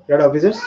Red officers.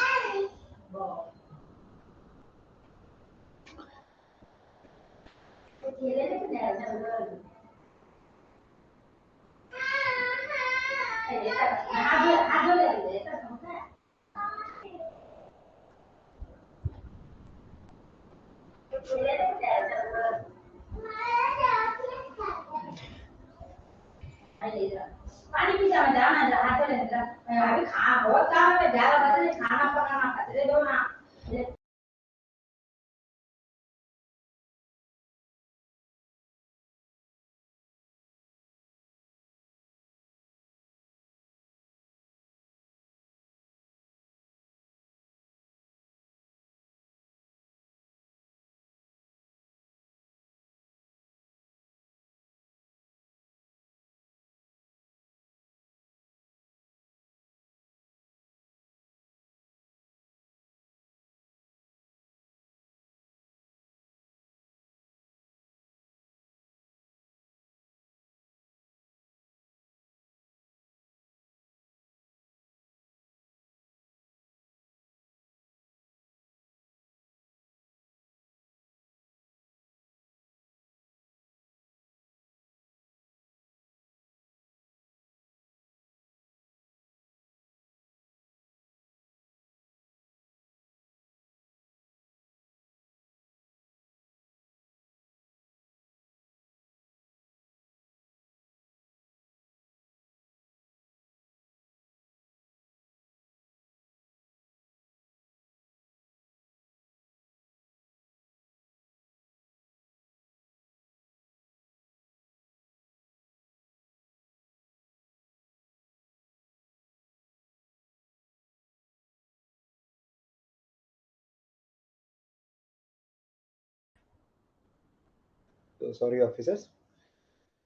Sorry, officers.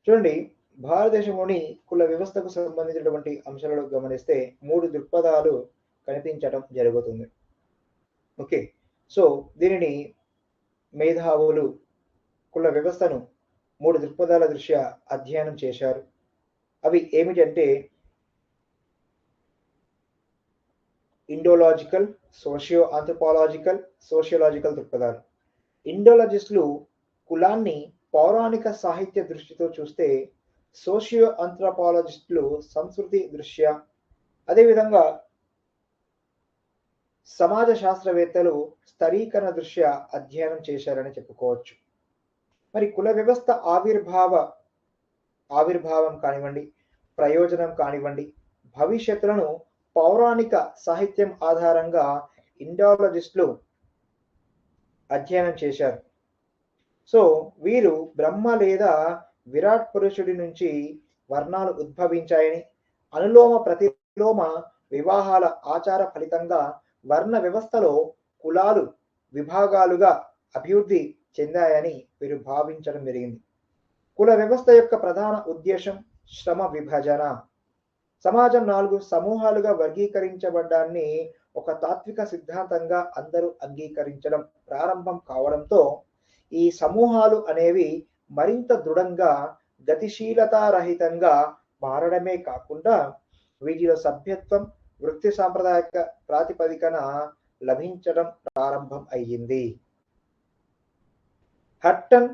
చూడండి, భారతదేశంలోని కుల వ్యవస్థకు సంబంధించినటువంటి అంశాలను గమనిస్తే 3 దృక్పథాలు కనిపించడం జరుగుతుంది. ఓకే, సో దీనిని మేధావులు కుల వ్యవస్థను 3 దృక్పథాల దృష్ట్యా అధ్యయనం చేశారు. అవి ఏమిటంటే ఇండోలాజికల్, సోషియో ఆంథ్రోపాలజికల్, సోషియోలాజికల్ దృక్పథాలు. ఇండోలజిస్టులు కులాన్ని పౌరాణిక సాహిత్య దృష్టితో చూస్తే, సోషియో ఆంథ్రోపాలజిస్టులు సంస్కృతి దృష్ట్యా, అదేవిధంగా సమాజ శాస్త్రవేత్తలు స్థరీకరణ దృష్ట్యా అధ్యయనం చేశారని చెప్పుకోవచ్చు. మరి కుల వ్యవస్థ ఆవిర్భావం కానివ్వండి, ప్రయోజనం కానివ్వండి, భవిష్యత్తులను పౌరాణిక సాహిత్యం ఆధారంగా ఇండోలజిస్టులు అధ్యయనం చేశారు. సో వీరు బ్రహ్మ లేదా విరాట్ పురుషుడి నుంచి వర్ణాలు ఉద్భవించాయని, అనులోమ ప్రతిలోమ వివాహాల ఆచార ఫలితంగా వర్ణ వ్యవస్థలో కులాలు విభాగాలుగా అభివృద్ధి చెందాయని వీరు భావించడం జరిగింది. కుల వ్యవస్థ యొక్క ప్రధాన ఉద్దేశం శ్రమ విభజన. సమాజం 4 సమూహాలుగా వర్గీకరించబడ్డాన్ని ఒక తాత్విక సిద్ధాంతంగా అందరూ అంగీకరించడం ప్రారంభం కావడంతో ఈ సమూహాలు అనేవి మరింత దృఢంగా, గతిశీలతారహితంగా మారడమే కాకుండా వీటిలో సభ్యత్వం వృత్తి సాంప్రదాయక ప్రాతిపదికన లభించడం ప్రారంభం అయ్యింది. హట్టన్,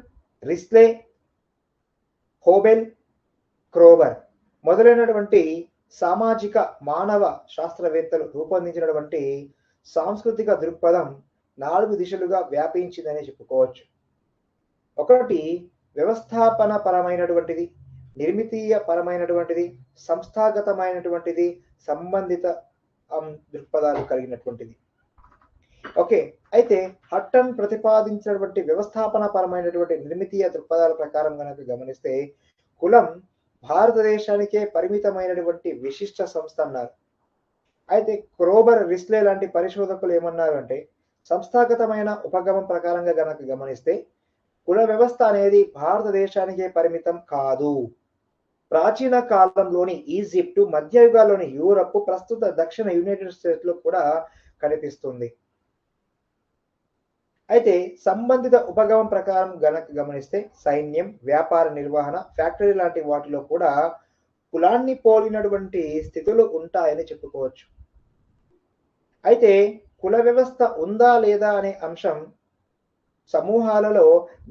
రిస్లే, హోబెల్, క్రోబర్ మొదలైనటువంటి సామాజిక మానవ శాస్త్రవేత్తలు రూపొందించినటువంటి సాంస్కృతిక దృక్పథం 4 దిశలుగా వ్యాపించిందని చెప్పుకోవచ్చు. ఒకటి వ్యవస్థాపన పరమైనటువంటిది, నిర్మితీయ పరమైనటువంటిది, సంస్థాగతమైనటువంటిది, సంబంధిత దృక్పథాలు కలిగినటువంటిది. ఓకే, అయితే హట్టన్ ప్రతిపాదించినటువంటి వ్యవస్థాపన పరమైనటువంటి నిర్మితీయ దృక్పథాల ప్రకారం కనుక గమనిస్తే, కులం భారతదేశానికే పరిమితమైనటువంటి విశిష్ట సంస్థ అన్నారు. అయితే క్రోబర్, రిస్లే లాంటి పరిశోధకులు ఏమన్నారు అంటే, సంస్థాగతమైన ఉపగమం ప్రకారంగా గనక గమనిస్తే కుల వ్యవస్థ అనేది భారతదేశానికే పరిమితం కాదు. ప్రాచీన కాలంలోని ఈజిప్టు, మధ్యయుగాల్లోని యూరప్, ప్రస్తుత దక్షిణ యునైటెడ్ స్టేట్స్ లో కూడా కనిపిస్తుంది. అయితే సంబంధిత ఉపగమం ప్రకారం గనక గమనిస్తే సైన్యం, వ్యాపార నిర్వహణ, ఫ్యాక్టరీ లాంటి వాటిలో కూడా కులాన్ని పోలినటువంటి స్థితులు ఉంటాయని చెప్పుకోవచ్చు. అయితే కుల వ్యవస్థ ఉందా లేదా అనే అంశం సమూహాలలో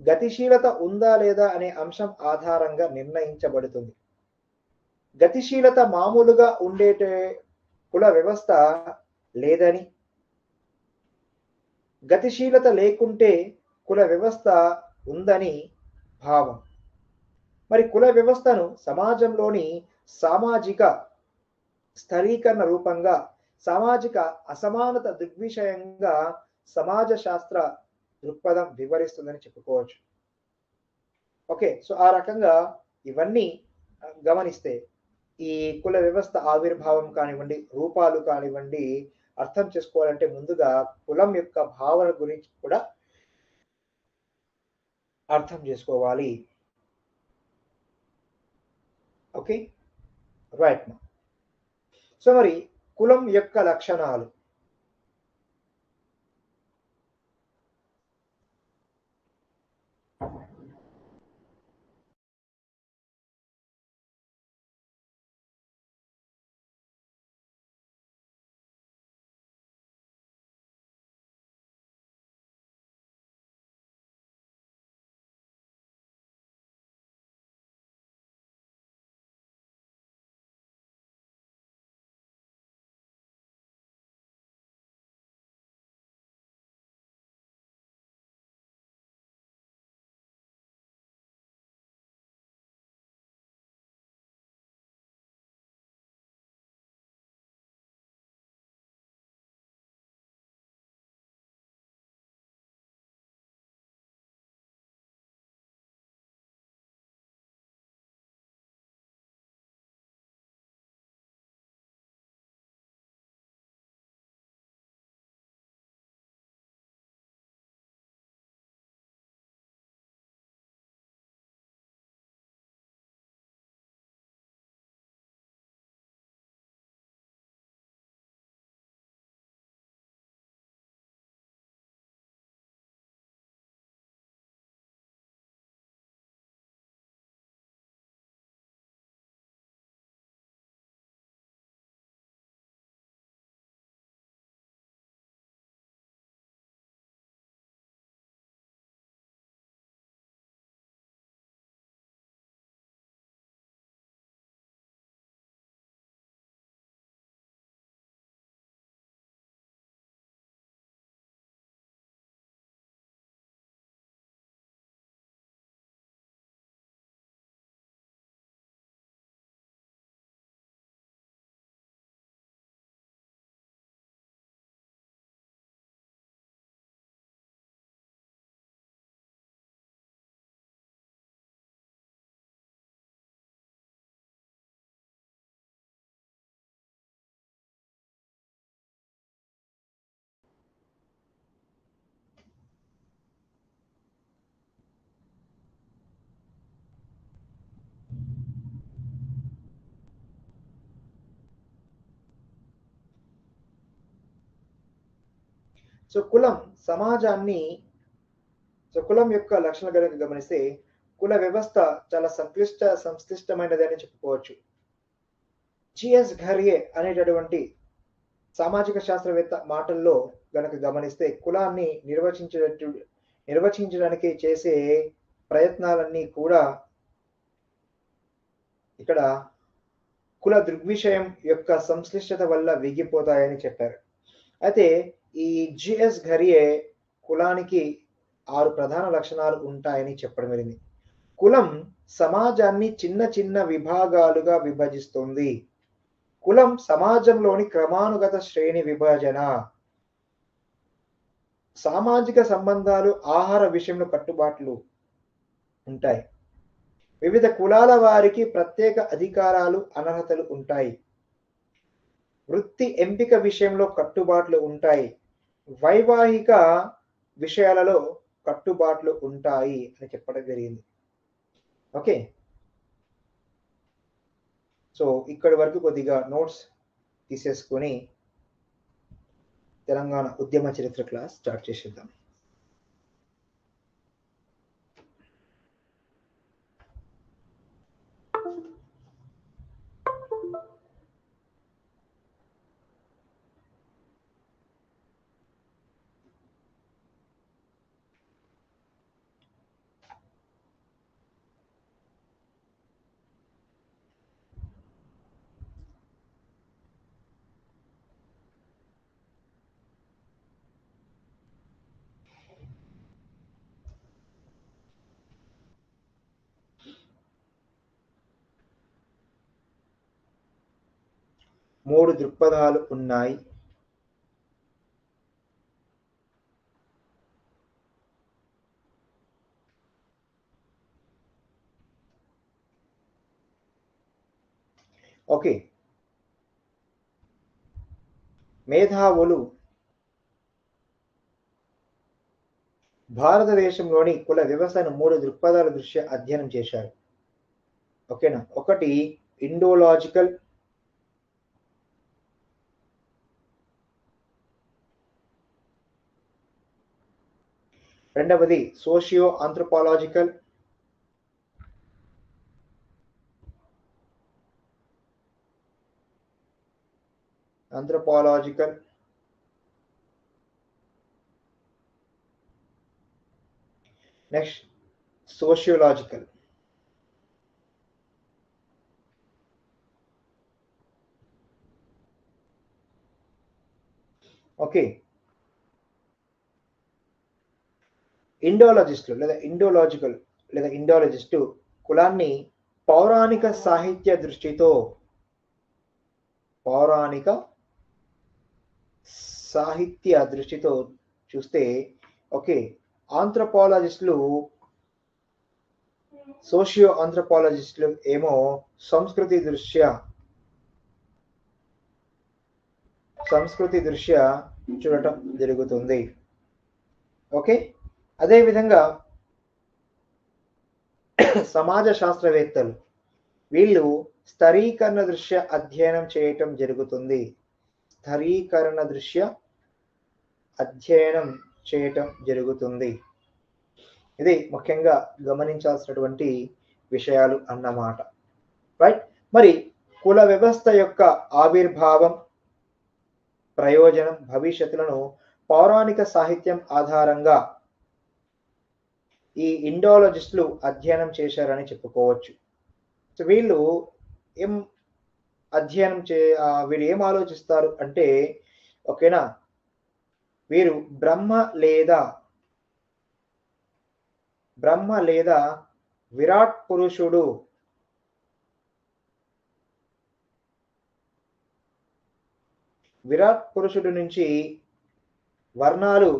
గతిశీలత ఉందా లేదా అనే అంశం ఆధారంగా నిర్ణయించబడుతుంది. గతిశీలత మామూలుగా ఉండేటే కుల వ్యవస్థ లేదని, గతిశీలత లేకుంటే కుల వ్యవస్థ ఉందని భావం. మరి కుల వ్యవస్థను సమాజంలోని సామాజిక స్థరీకరణ రూపంగా, సామాజిక అసమానత దృగ్విషయంగా సమాజ శాస్త్ర దృక్పథం వివరిస్తుందని చెప్పుకోవచ్చు. ఓకే, సో ఆ రకంగా ఇవన్నీ గమనిస్తే ఈ కుల వ్యవస్థ ఆవిర్భావం కానివ్వండి, రూపాలు కానివ్వండి, అర్థం చేసుకోవాలంటే ముందుగా కులం యొక్క భావన గురించి కూడా అర్థం చేసుకోవాలి. Okay, right. సో మరి కులం యొక్క లక్షణాలు. సో కులం సమాజాన్ని, సో కులం యొక్క లక్షణ గనుక గమనిస్తే కుల వ్యవస్థ చాలా సంక్లిష్టమైనది అని చెప్పుకోవచ్చు. జిఎస్ ఘర్యే అనేటటువంటి సామాజిక శాస్త్రవేత్త మాటల్లో గనక గమనిస్తే కులాన్ని నిర్వచించడానికి చేసే ప్రయత్నాలన్నీ కూడా ఇక్కడ కుల దృగ్విషయం యొక్క సంశ్లిష్టత వల్ల విగిపోతాయని చెప్పారు. అయితే ఈ జిఎస్ ఘరియే కులానికి 6 ప్రధాన లక్షణాలు ఉంటాయని చెప్పడం జరిగింది. కులం సమాజాన్ని చిన్న చిన్న విభాగాలుగా విభజిస్తుంది. కులం సమాజంలోని క్రమానుగత శ్రేణి విభజన, సామాజిక సంబంధాలు, ఆహార విషయంలో కట్టుబాట్లు ఉంటాయి. వివిధ కులాల వారికి ప్రత్యేక అధికారాలు, అనర్హతలు ఉంటాయి. వృత్తి ఎంపిక విషయంలో కట్టుబాట్లు ఉంటాయి. వైవాహిక విషయాలలో కట్టుబాట్లు ఉంటాయి అని చెప్పడం జరిగింది. ఓకే, సో ఇక్కడి వరకు కొద్దిగా నోట్స్ తీసేసుకొని తెలంగాణ ఉద్యమ చరిత్ర క్లాస్ స్టార్ట్ చేసేద్దాం. మూడు దృక్పథాలు ఉన్నాయి. ఓకే, మేధావులు భారతదేశంలోని కుల వ్యవస్థను మూడు దృక్పథాల దృష్ట్యా అధ్యయనం చేశారు. ఓకేనా? ఒకటి ఇండోలాజికల్, రెండవది సోషియో ఆంథ్రోపాలజికల్, నెక్స్ట్ సోషియోలాజికల్. ఓకే, ఇండోలాజిస్టులు లేదా ఇండోలాజిస్టు కులాన్ని పౌరాణిక సాహిత్య దృష్టితో చూస్తే, ఓకే, ఆంథ్రోపాలజిస్టులు సోషియో ఆంథ్రోపాలజిస్టులు ఏమో సంస్కృతి దృష్ట్యా చూడటం జరుగుతుంది. ఓకే, అదేవిధంగా సమాజ శాస్త్రవేత్తలు వీళ్ళు స్థరీకరణ దృష్ట్యా అధ్యయనం చేయటం జరుగుతుంది. ఇది ముఖ్యంగా గమనించాల్సినటువంటి విషయాలు అన్నమాట. రైట్. మరి కుల వ్యవస్థ యొక్క ఆవిర్భావం, ప్రయోజనం, భవిష్యత్తులను పౌరాణిక సాహిత్యం ఆధారంగా ఈ ఇండోలాజిస్టులు అధ్యయనం చేశారని చెప్పుకోవచ్చు. సో వీళ్ళు ఏం ఆలోచిస్తారు అంటే, ఓకేనా, వీరు బ్రహ్మ లేదా విరాట్ పురుషుడు నుంచి వర్ణాలు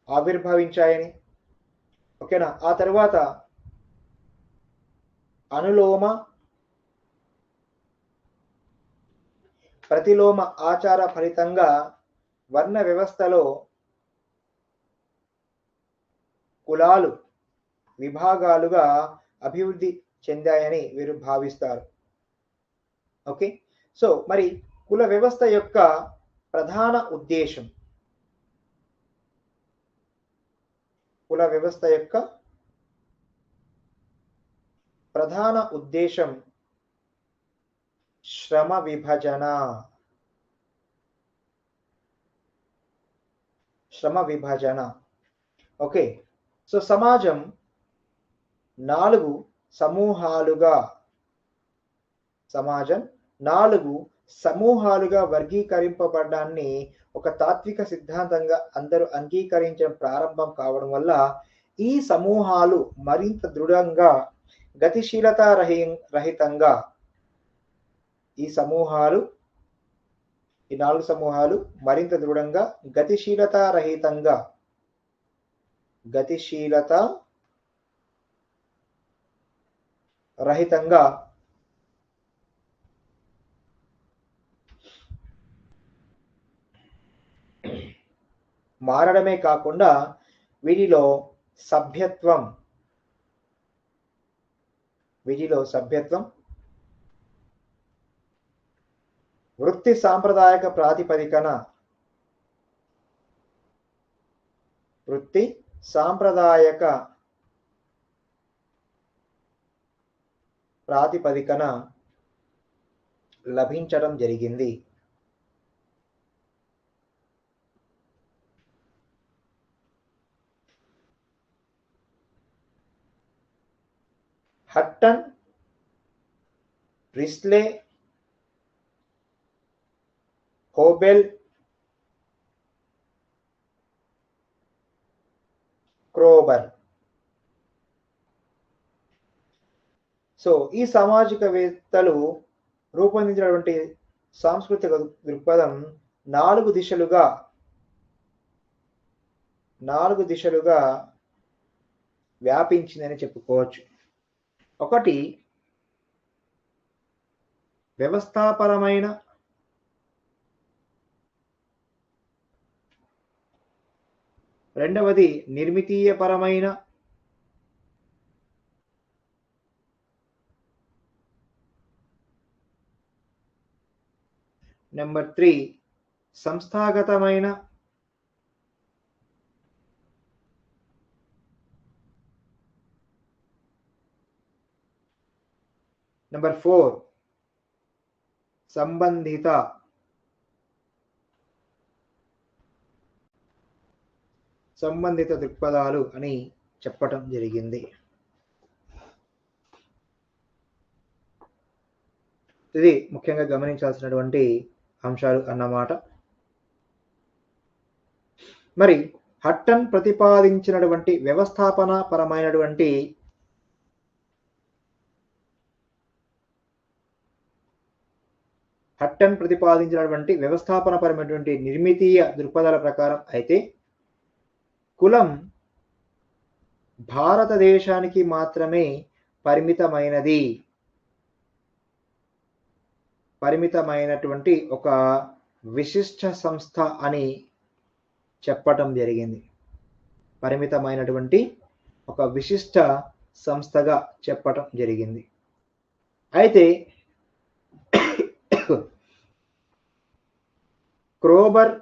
ఆవిర్భవించాయని, ఓకేనా, ఆ తర్వాత అనులోమ ప్రతిలోమ ఆచార ఫలితంగా వర్ణ వ్యవస్థలో కులాలు విభాగాలుగా అభివృద్ధి చెందాయని వీరు భావిస్తారు. ఓకే, సో మరి కుల వ్యవస్థ యొక్క ప్రధాన ఉద్దేశం శ్రమ విభజన. ఓకే, సో సమాజం నాలుగు సమూహాలుగా వర్గీకరింపబడ్డాన్ని ఒక తాత్విక సిద్ధాంతంగా అందరూ అంగీకరించడం ప్రారంభం కావడం వల్ల ఈ సమూహాలు మరింత దృఢంగా గతిశీలత రహితంగా ఈ నాలుగు సమూహాలు మరింత దృఢంగా గతిశీలత రహితంగా మారడమే కాకుండా వీటిలో సభ్యత్వం వృత్తి సాంప్రదాయక ప్రాతిపదికన లభించడం జరిగింది. Hutton, Presley, Hoebel, Kroeber. So so ఈ సామాజికవేత్తలు రూపొందించినటువంటి సాంస్కృతిక దృక్పథం నాలుగు దిశలుగా వ్యాపించిందని చెప్పుకోవచ్చు. ఒకటి వ్యవస్థాపరమైన, రెండవది నిర్మితీయపరమైన, నెంబర్ 3 సంస్థాగతమైన, నెంబర్ 4 సంబంధిత, దృక్పథాలు అని చెప్పటం జరిగింది. ఇది ముఖ్యంగా గమనించాల్సినటువంటి అంశాలు అన్నమాట. మరి హట్టన్ ప్రతిపాదించినటువంటి వ్యవస్థాపన పరమైనటువంటి నిర్మితీయ దృక్పథాల ప్రకారం అయితే కులం భారతదేశానికి మాత్రమే పరిమితమైనటువంటి ఒక విశిష్ట సంస్థ అని చెప్పటం జరిగింది. పరిమితమైనటువంటి ఒక విశిష్ట సంస్థగా చెప్పటం జరిగింది. అయితే క్రోబర్,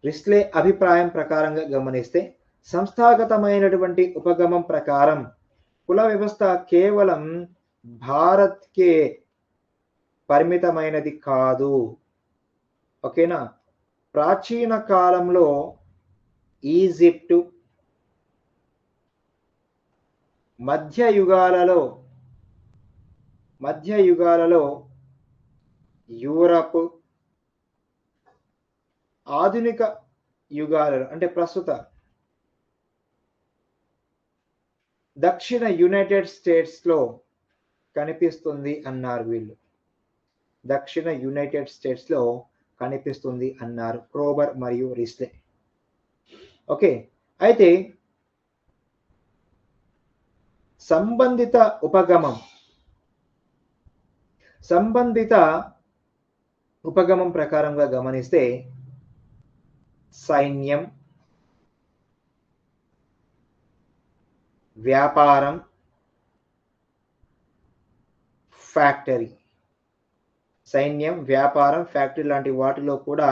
రిస్లే అభిప్రాయం ప్రకారంగా గమనిస్తే సంస్థాగతమైనటువంటి ఉపగమం ప్రకారం కుల వ్యవస్థ కేవలం భారత్కే పరిమితమైనది కాదు. ఓకేనా? ప్రాచీన కాలంలో ఈజిప్టు, మధ్య యుగాలలో యూరప్, ఆధునిక యుగాలలో అంటే ప్రస్తుత దక్షిణ యునైటెడ్ స్టేట్స్లో కనిపిస్తుంది అన్నారు వీళ్ళు. దక్షిణ యునైటెడ్ స్టేట్స్లో కనిపిస్తుంది అన్నారు క్రోబర్ మరియు రిస్లే. ఓకే, అయితే సంబంధిత ఉపగమం ప్రకారంగా గమనిస్తే సైన్యం, వ్యాపారం, ఫ్యాక్టరీ లాంటి వాటిలో కూడా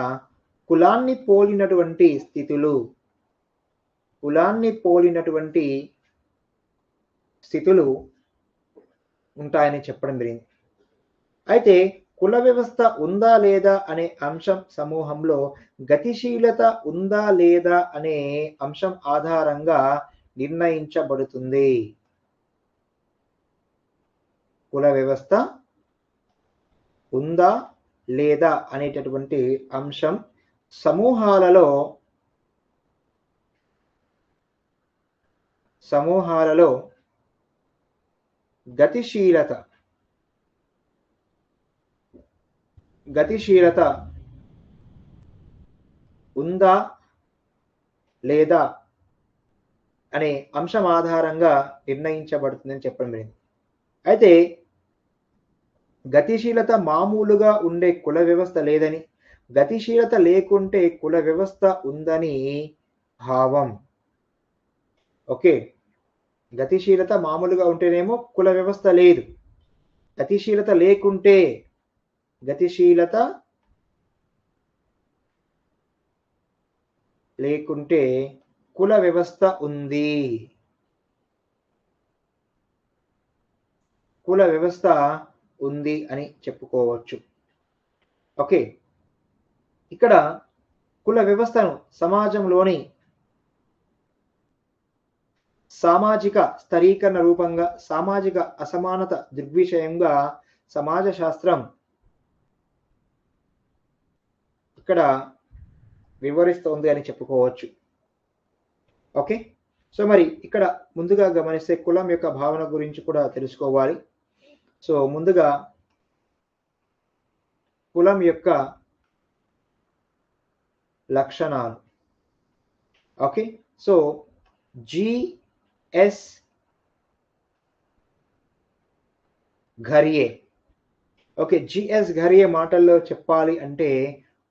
కులాన్ని పోలినటువంటి స్థితులు ఉంటాయని చెప్పడం జరిగింది. అయితే కుల వ్యవస్థ ఉందా లేదా అనే అంశం సమూహంలో గతిశీలత ఉందా లేదా అనే అంశం ఆధారంగా నిర్ణయించబడుతుంది. కుల వ్యవస్థ ఉందా లేదా అనేటటువంటి అంశం సమూహాలలో గతిశీలత ఉందా లేదా అనే అంశం ఆధారంగా నిర్ణయించబడుతుందని చెప్పడం జరిగింది. అయితే గతిశీలత మామూలుగా ఉండే కుల వ్యవస్థ లేదని, గతిశీలత లేకుంటే కుల వ్యవస్థ ఉందని భావం. ఓకే, గతిశీలత మామూలుగా ఉంటేనేమో కుల వ్యవస్థ లేదు, గతిశీలత లేకుంటే కుల వ్యవస్థ ఉంది. అని చెప్పుకోవచ్చు. ఓకే, ఇక్కడ కుల వ్యవస్థను సమాజంలోని సామాజిక స్థరీకరణ రూపంగా, సామాజిక అసమానత దృగ్విషయంగా సమాజ శాస్త్రం ఇక్కడ వివరిస్తోంది అని చెప్పుకోవచ్చు. ఓకే, సో మరి ఇక్కడ ముందుగా గమనిస్తే కులం యొక్క భావన గురించి కూడా తెలుసుకోవాలి. సో ముందుగా కులం యొక్క లక్షణాలు. Okay, so G S Ghurye. Okay, G S Ghurye మాటల్లో చెప్పాలి అంటే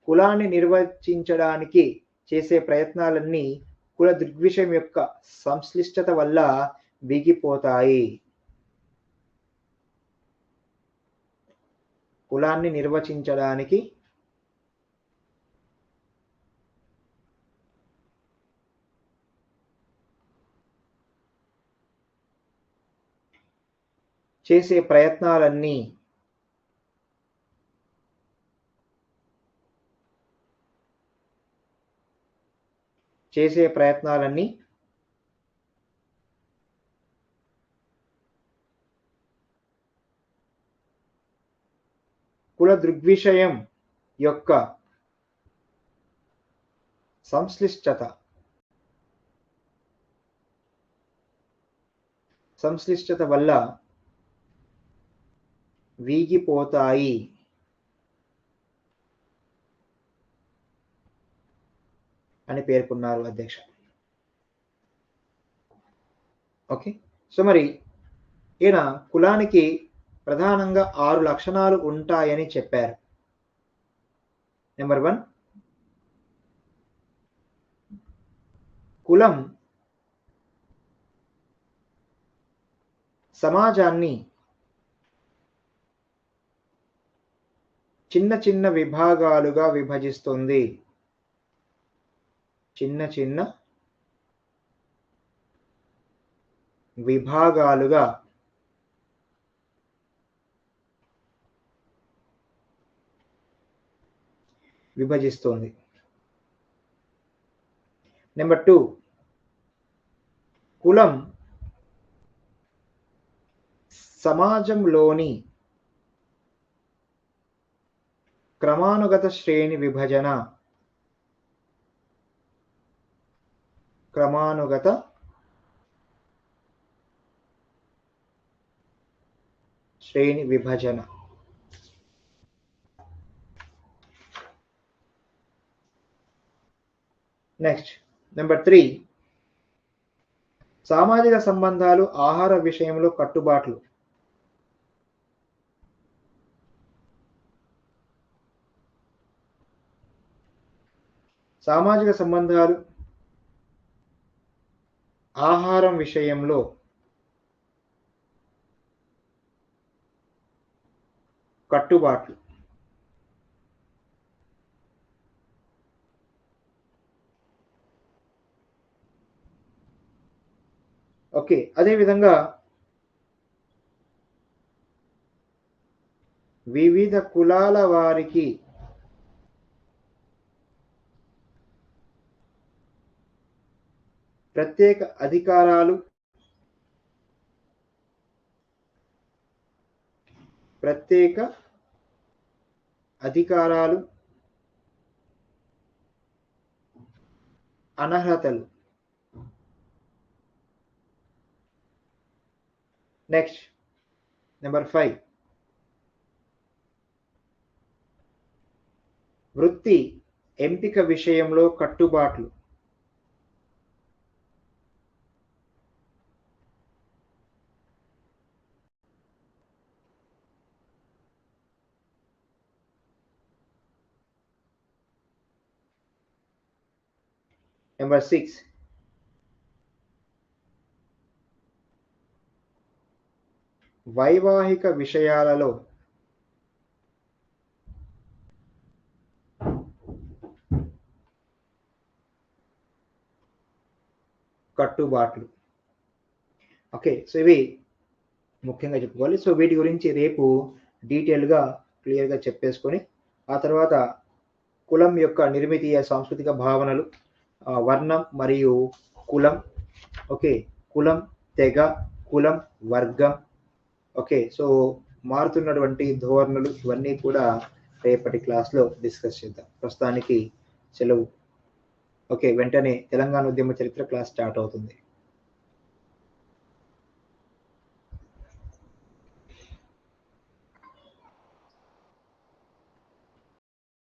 కులాన్ని నిర్వచించడానికి చేసే ప్రయత్నాలన్నీ కుల దృగ్విషయం యొక్క సంశ్లిష్టత వల్ల బిగిపోతాయి. కులాన్ని నిర్వచించడానికి చేసే ప్రయత్నాలన్నీ కుల దృగ్విషయం యొక్క సంశ్లిష్టత వల్ల వీగిపోతాయి అని పేర్కొన్నారు అధ్యక్ష. ఓకే, సో మరి ఈయన కులానికి ప్రధానంగా 6 లక్షణాలు ఉంటాయని చెప్పారు. నెంబర్ 1, కులం సమాజాన్ని చిన్న చిన్న విభాగాలుగా విభజిస్తుంది. చిన్న చిన్న విభాగాలుగా విభజిస్తుంది. నెంబర్ 2, కులం సమాజంలోని క్రమానుగత శ్రేణి విభజన నెక్స్ట్ నెంబర్ 3, సామాజిక సంబంధాలు ఆహార విషయంలో కట్టుబాట్లు. సామాజిక సంబంధాలు ఆహారం విషయంలో కట్టుబాట్లు. ఓకే, అదేవిధంగా వివిధ కులాల వారికి ప్రత్యేక అధికారాలు అనర్హతలు. నెక్స్ట్ నెంబర్ 5, వృత్తి ఎంపిక విషయంలో కట్టుబాట్లు. నెంబర్ 6, వైవాహిక విషయాలలో కట్టుబాట్లు. ఓకే, సో ఇవి ముఖ్యంగా చెప్పుకోవాలి. సో వీటి గురించి రేపు డీటెయిల్గా క్లియర్గా చెప్పేసుకొని ఆ తర్వాత కులం యొక్క నిర్మితీయ సాంస్కృతిక భావనలు, వర్ణం మరియు కులం, ఓకే, కులం, తెగ, కులం, వర్గం, ఓకే, సో మారుతున్నటువంటి ధోరణులు ఇవన్నీ కూడా రేపటి క్లాస్లో డిస్కస్ చేద్దాం. ప్రస్తుతానికి సెలవు. ఓకే, వెంటనే తెలంగాణ ఉద్యమ చరిత్ర క్లాస్ స్టార్ట్ అవుతుంది.